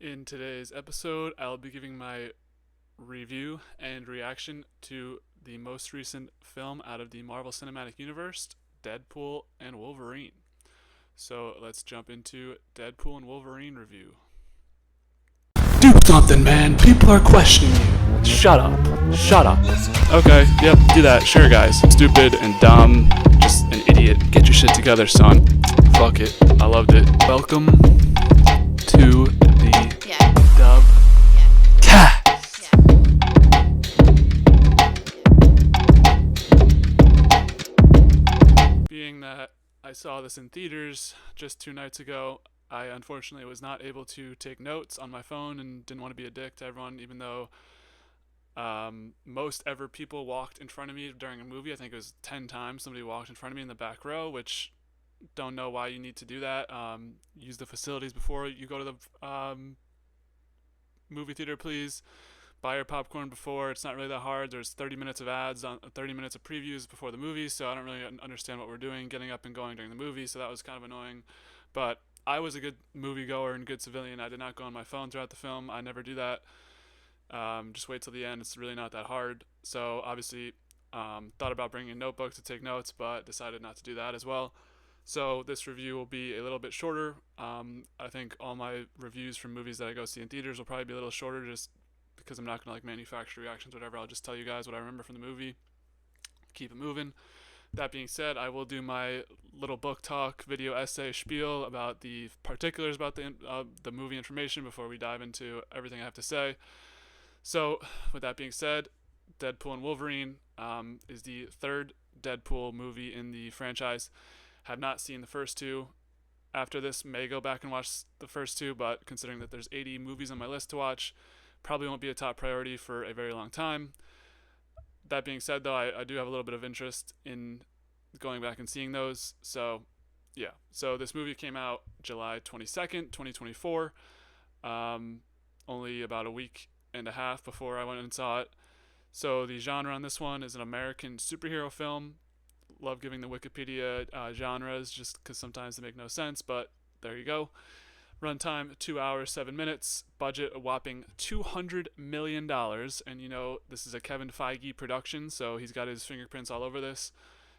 In today's episode, I'll be giving my review and reaction to the most recent film out of the Marvel Cinematic Universe, Deadpool and Wolverine. So let's jump into Deadpool and Wolverine review. Do something, man. People are questioning you. Shut up. Shut up. Okay, yep, do that. Sure, guys. Stupid and dumb. Just an idiot. Get your shit together, son. Fuck it. I loved it. Welcome to the dub cast. Being that I saw this in theaters just 2 nights ago, I unfortunately was not able to take notes on my phone and didn't want to be a dick to everyone, even though most ever people walked in front of me during a movie. I think it was 10 times somebody walked in front of me in the back row, which don't know why you need to do that. Use the facilities before you go to the movie theater, please. Buy your popcorn before. It's not really that hard. There's 30 minutes of ads, 30 minutes of previews before the movie, so I don't really understand what we're doing, getting up and going during the movie, so that was kind of annoying. But I was a good moviegoer and good civilian. I did not go on my phone throughout the film. I never do that. Just wait till the end. It's really not that hard. So obviously, thought about bringing a notebook to take notes, but decided not to do that as well. So this review will be a little bit shorter. I think all my reviews from movies that I go see in theaters will probably be a little shorter, just because I'm not gonna like manufacture reactions or whatever. I'll just tell you guys what I remember from the movie. Keep it moving. That being said, I will do my little book talk, video essay spiel about the particulars about the movie information before we dive into everything I have to say. So, with that being said, Deadpool and Wolverine is the third Deadpool movie in the franchise. Have not seen the first two. After this, may go back and watch the first two, but considering that there's 80 movies on my list to watch, probably won't be a top priority for a very long time. That being said, though, I do have a little bit of interest in going back and seeing those. So, yeah. So this movie came out July 22nd, 2024. Only about a week and a half before I went and saw it. So the genre on this one is an American superhero film. Love giving the Wikipedia genres just because sometimes they make no sense, but there you go. Runtime 2 hours 7 minutes. Budget a whopping $200 million. And you know, this is a Kevin Feige production, so he's got his fingerprints all over this.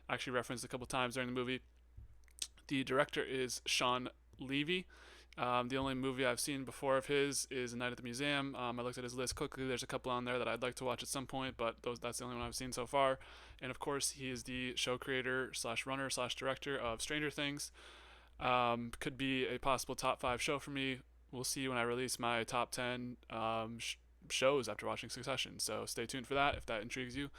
Actually referenced a couple times during the movie. The director is Sean Levy. The only movie I've seen before of his is A Night at the Museum. I looked at his list quickly. There's a couple on there that I'd like to watch at some point, but that's the only one I've seen so far. And of course, he is the show creator slash runner slash director of Stranger Things. Could be a possible top 5 show for me. We'll see when I release my top 10 shows after watching Succession. So stay tuned for that if that intrigues you.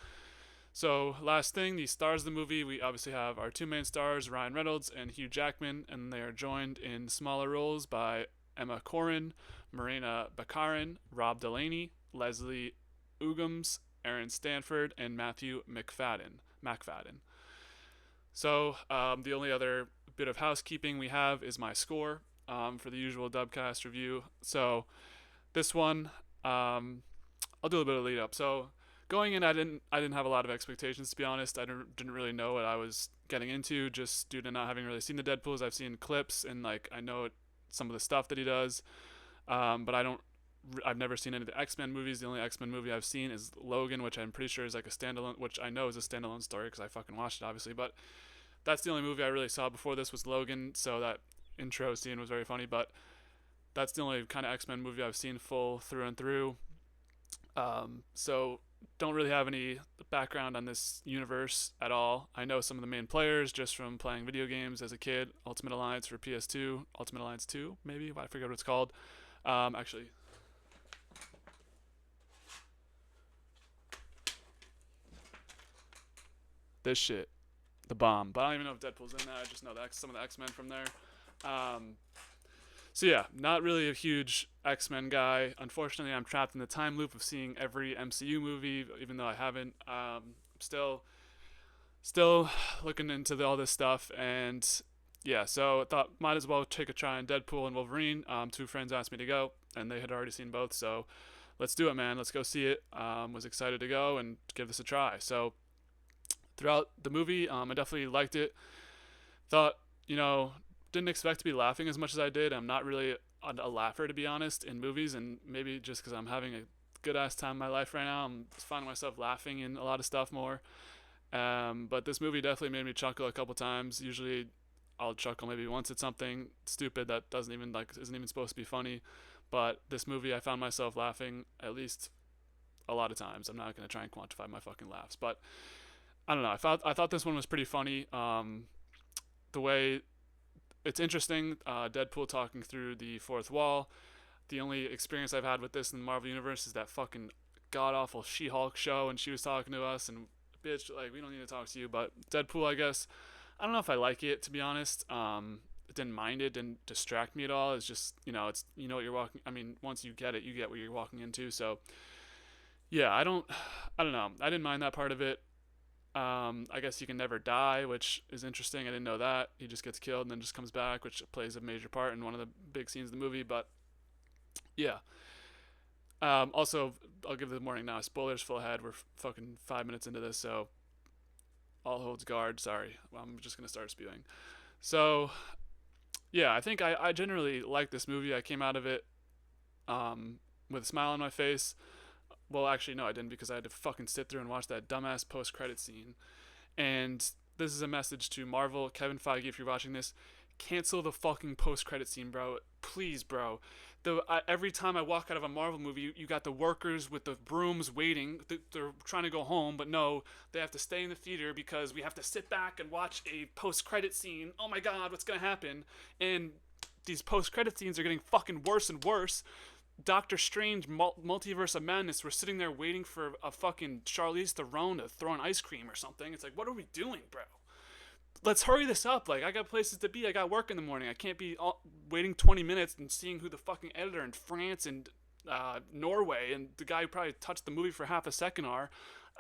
So last thing, the stars of the movie, we obviously have our two main stars, Ryan Reynolds and Hugh Jackman, and they are joined in smaller roles by Emma Corrin, Marina Baccarin, Rob Delaney, Leslie Uggams, Aaron Stanford, and Matthew McFadden. So the only other bit of housekeeping we have is my score for the usual Dubcast review. So this one, I'll do a bit of lead up. So going in, I didn't have a lot of expectations, to be honest. I didn't really know what I was getting into, just due to not having really seen the Deadpools. I've seen clips and like I know some of the stuff that he does, but I've never seen any of the X-Men movies. The only X-Men movie I've seen is Logan, which I'm pretty sure is like a standalone, which I know is a standalone story because I fucking watched it, obviously. But that's the only movie I really saw before this was Logan, so that intro scene was very funny. But that's the only kind of X-Men movie I've seen full through and through. So don't really have any background on this universe at all. I know some of the main players just from playing video games as a kid. Ultimate Alliance for PS2, Ultimate Alliance 2, maybe. I forget what it's called. Actually, this shit, the bomb. But I don't even know if Deadpool's in that. I just know that some of the X-Men from there. Um, So yeah, not really a huge X-Men guy. Unfortunately, I'm trapped in the time loop of seeing every MCU movie, even though I haven't. Still looking into all this stuff, and yeah, so I thought might as well take a try on Deadpool and Wolverine. Two friends asked me to go, and they had already seen both, so let's do it, man. Let's go see it. Was excited to go and give this a try. So throughout the movie, I definitely liked it. Thought, didn't expect to be laughing as much as I did. I'm not really a laugher, to be honest, in movies, and maybe just because I'm having a good ass time in my life right now, I'm finding myself laughing in a lot of stuff more. But this movie definitely made me chuckle a couple times. Usually, I'll chuckle maybe once at something stupid that doesn't even like isn't even supposed to be funny. But this movie, I found myself laughing at least a lot of times. I'm not gonna try and quantify my fucking laughs, but I don't know. I thought this one was pretty funny. The way it's interesting, Deadpool talking through the fourth wall. The only experience I've had with this in the Marvel universe is that fucking god awful She-Hulk show, and she was talking to us, and bitch, like we don't need to talk to you. But Deadpool, I guess, I don't know if I like it, to be honest. Didn't mind it, didn't distract me at all. It's just it's what you're walking. I mean, once you get it, you get what you're walking into. So yeah, I don't know. I didn't mind that part of it. I guess he can never die, which is interesting. I didn't know that. He just gets killed and then just comes back, which plays a major part in one of the big scenes of the movie. But yeah. Also, I'll give the warning now. Spoilers full ahead. We're fucking 5 minutes into this, so all holds guard. Sorry, I'm just gonna start spewing. So yeah, I think I generally like this movie. I came out of it with a smile on my face. Well, actually, no, I didn't because I had to fucking sit through and watch that dumbass post-credit scene. And this is a message to Marvel, Kevin Feige, if you're watching this, cancel the fucking post-credit scene, bro. Please, bro. Every time I walk out of a Marvel movie, you got the workers with the brooms waiting. They're trying to go home, but no, they have to stay in the theater because we have to sit back and watch a post-credit scene. Oh my god, what's gonna happen? And these post-credit scenes are getting fucking worse and worse. Doctor Strange Multiverse of Madness, we're sitting there waiting for a fucking Charlize Theron to throw an ice cream or something. It's like, what are we doing, bro? Let's hurry this up. Like, I got places to be. I got work in the morning. I can't be waiting 20 minutes and seeing who the fucking editor in France and Norway and the guy who probably touched the movie for half a second are.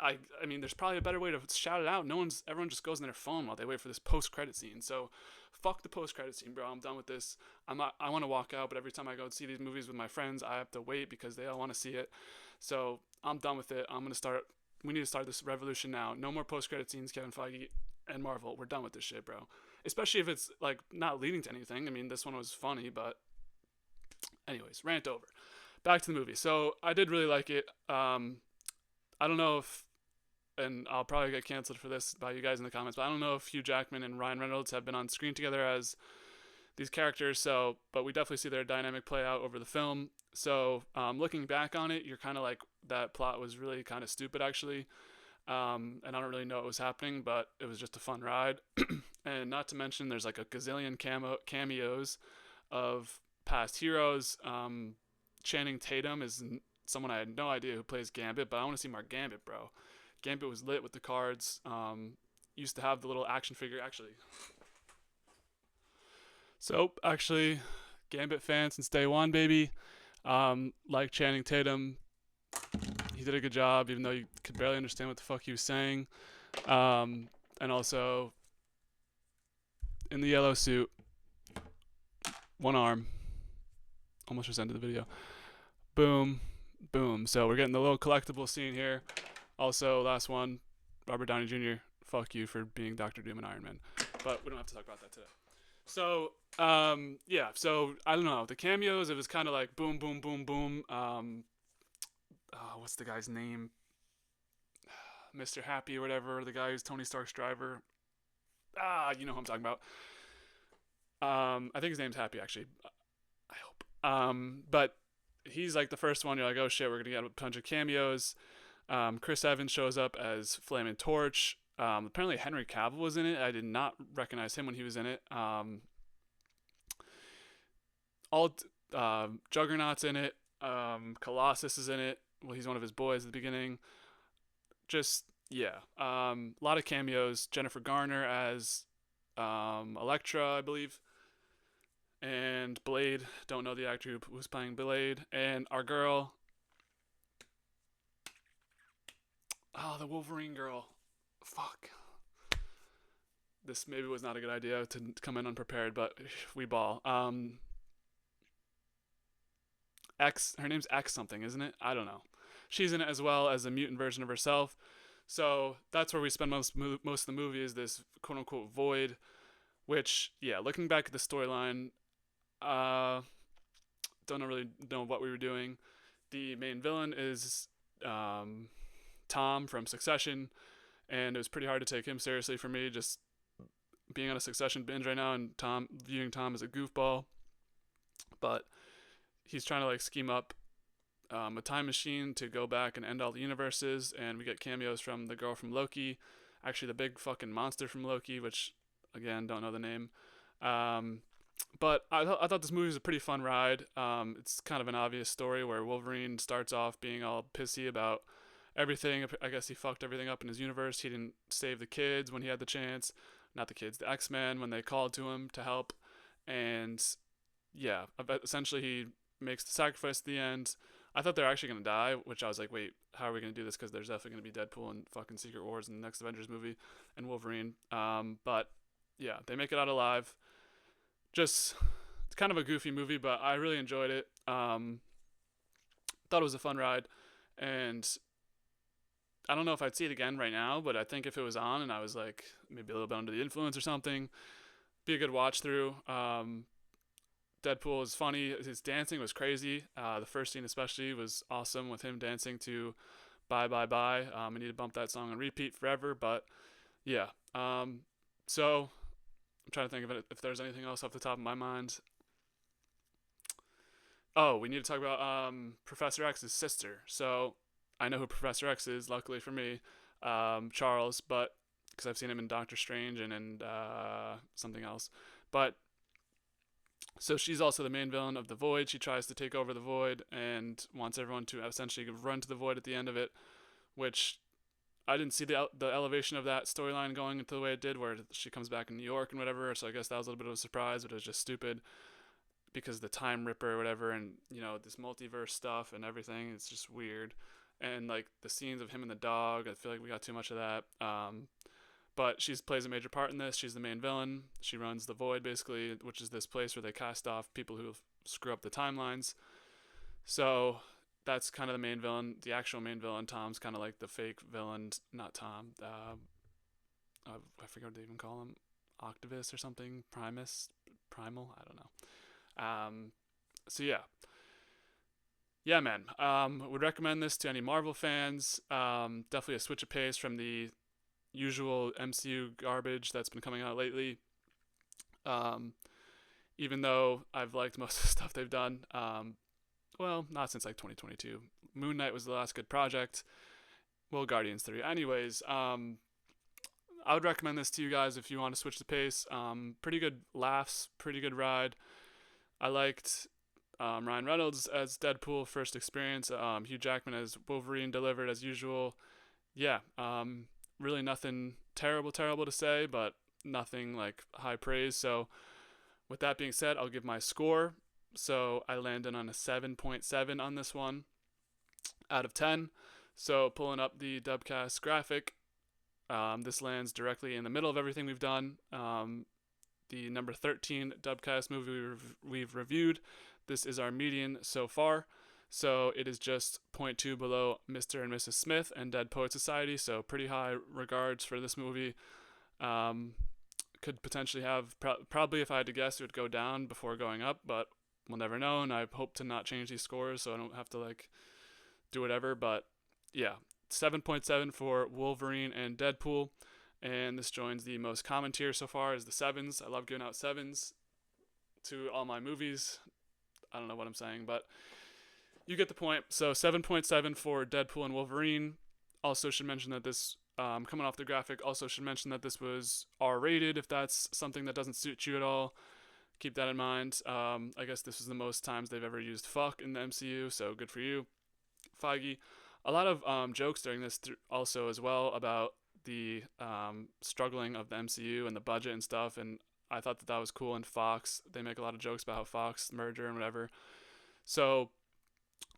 I mean, there's probably a better way to shout it out. Everyone just goes on their phone while they wait for this post-credit scene. So, fuck the post-credit scene, bro. I'm done with this. I want to walk out, but every time I go see these movies with my friends, I have to wait because they all want to see it. So, I'm done with it. We need to start this revolution now. No more post-credit scenes, Kevin Feige and Marvel. We're done with this shit, bro. Especially if it's like not leading to anything. I mean, this one was funny, but anyways, rant over. Back to the movie. So I did really like it. I don't know if, and I'll probably get canceled for this by you guys in the comments, but I don't know if Hugh Jackman and Ryan Reynolds have been on screen together as these characters. So, but we definitely see their dynamic play out over the film. So, looking back on it, you're kind of like that plot was really kind of stupid, actually. And I don't really know what was happening, but it was just a fun ride. And not to mention, there's like a gazillion cameos of past heroes. Channing Tatum is someone I had no idea who plays Gambit, but I want to see more Gambit, bro. Gambit was lit with the cards. Used to have the little action figure, actually. So, actually, Gambit fan since day one, baby. Like Channing Tatum, he did a good job, even though you could barely understand what the fuck he was saying. And also, in the yellow suit, one arm. Almost just ended the video. Boom, boom. So we're getting the little collectible scene here. Also, last one, Robert Downey Jr., fuck you for being Doctor Doom and Iron Man. But we don't have to talk about that today. So, yeah. So, I don't know. The cameos, it was kind of like boom, boom, boom, boom. What's the guy's name? Mr. Happy or whatever. The guy who's Tony Stark's driver. You know who I'm talking about. I think his name's Happy, actually. I hope. But he's like the first one. You're like, oh shit, we're gonna get a bunch of cameos. Chris Evans shows up as Flaming Torch. Apparently Henry Cavill was in it. I did not recognize him when he was in it. Juggernaut's in it. Colossus is in it. Well, he's one of his boys at the beginning. Just, yeah. A lot of cameos. Jennifer Garner as Elektra, I believe. And Blade. Don't know the actor who's playing Blade. And our girl. Oh, the Wolverine girl. Fuck. This maybe was not a good idea to come in unprepared, but we ball. Her name's X something, isn't it? I don't know. She's in it as well as a mutant version of herself. So that's where we spend most of the movie is this quote unquote void, which, yeah, looking back at the storyline, Don't really know what we were doing. The main villain is um, Tom from Succession, and it was pretty hard to take him seriously for me. Just being on a Succession binge right now, and viewing Tom as a goofball, but he's trying to like scheme up a time machine to go back and end all the universes, and we get cameos from the girl from Loki, actually the big fucking monster from Loki, which again don't know the name. Um, but I thought this movie was a pretty fun ride. It's kind of an obvious story where Wolverine starts off being all pissy about everything. I guess he fucked everything up in his universe. He didn't save the kids when he had the chance. Not the kids, the X-Men when they called to him to help. And yeah, essentially he makes the sacrifice at the end. I thought they were actually going to die, which I was like, wait, how are we going to do this? Because there's definitely going to be Deadpool and fucking Secret Wars in the next Avengers movie and Wolverine. But yeah, they make it out alive. Just, it's kind of a goofy movie, but I really enjoyed it. Thought it was a fun ride. And I don't know if I'd see it again right now, but I think if it was on and I was like maybe a little bit under the influence or something, be a good watch through. Deadpool is funny. His dancing was crazy. The first scene especially was awesome with him dancing to "Bye Bye Bye." I need to bump that song on repeat forever. But yeah. So I'm trying to think of it if there's anything else off the top of my mind. Oh, we need to talk about Professor X's sister. So I know who Professor X is, luckily for me, Charles, but because I've seen him in Doctor Strange and in something else. But so she's also the main villain of the Void. She tries to take over the Void and wants everyone to essentially run to the Void at the end of it, which I didn't see the elevation of that storyline going into the way it did, where she comes back in New York and whatever. So I guess that was a little bit of a surprise, but it was just stupid because the Time Ripper or whatever, and this multiverse stuff and everything. It's just weird, and like the scenes of him and the dog. I feel like we got too much of that. But she plays a major part in this. She's the main villain. She runs the Void, basically, which is this place where they cast off people who screw up the timelines. So that's kind of the main villain. The actual main villain, Tom's kind of like the fake villain. Not Tom. I forget what they even call him. Octavus or something. Primus? Primal? I don't know. So yeah. Yeah, man. Would recommend this to any Marvel fans. Definitely a switch of pace from the usual MCU garbage that's been coming out lately. Even though I've liked most of the stuff they've done. Well, not since like 2022. Moon Knight was the last good project. Well, Guardians 3. Anyways, I would recommend this to you guys if you want to switch the pace. Pretty good laughs, pretty good ride. I liked Ryan Reynolds as Deadpool, first experience. Hugh Jackman as Wolverine delivered as usual. Yeah, really nothing terrible to say, but nothing like high praise. So with that being said, I'll give my score. So I landed on a 7.7 on this one out of 10. So pulling up the Dubcast graphic, this lands directly in the middle of everything we've done. The number 13 Dubcast movie we've reviewed. This is our median so far. So it is just 0.2 below Mr. and Mrs. Smith and Dead Poet Society. So pretty high regards for this movie. Could potentially have, probably if I had to guess, it would go down before going up, but we'll never know. And I hope to not change these scores so I don't have to like do whatever. But yeah, 7.7 for Wolverine and Deadpool. And this joins the most common tier so far is the 7s. I love giving out 7s to all my movies. I don't know what I'm saying, but you get the point. So 7.7 for Deadpool and Wolverine. Also should mention that this, coming off the graphic, also should mention that this was R-rated. If that's something that doesn't suit you at all, keep that in mind. I guess this is the most times they've ever used fuck in the MCU, so good for you, Feige. A lot of jokes during this also as well about the struggling of the MCU and the budget and stuff, and I thought that was cool. And Fox, they make a lot of jokes about how Fox merger and whatever. So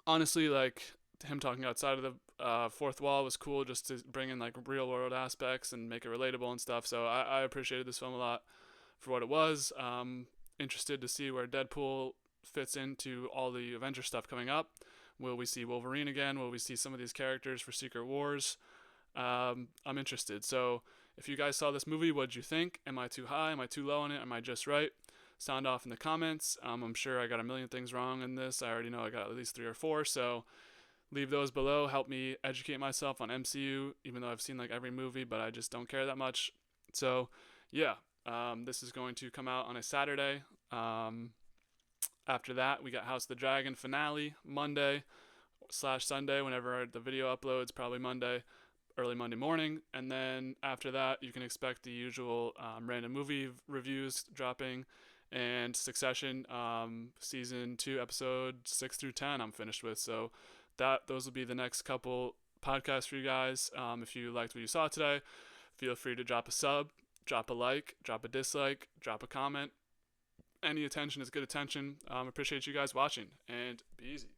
honestly, like him talking outside of the fourth wall was cool, just to bring in like real world aspects and make it relatable and stuff. So I appreciated this film a lot for what it was. Interested to see where Deadpool fits into all the Avengers stuff coming up. Will we see Wolverine again? Will we see some of these characters for Secret Wars? I'm interested. So if you guys saw this movie, what'd you think? Am I too high? Am I too low on it? Am I just right? sound off in the comments. I'm sure I got a million things wrong in this. I already know I got at least 3 or 4. So leave those below. Help me educate myself on MCU, even though I've seen like every movie, but I just don't care that much. So yeah, this is going to come out on a Saturday. After that, we got House of the Dragon finale Monday / Sunday, whenever the video uploads, probably Monday, early Monday morning. And then after that, you can expect the usual random movie reviews dropping, and Succession season 2 episode 6 through 10 I'm finished with. So those will be the next couple podcasts for you guys. If you liked what you saw today, feel free to drop a sub, drop a like, drop a dislike, drop a comment. Any attention is good attention. Appreciate you guys watching, and be easy.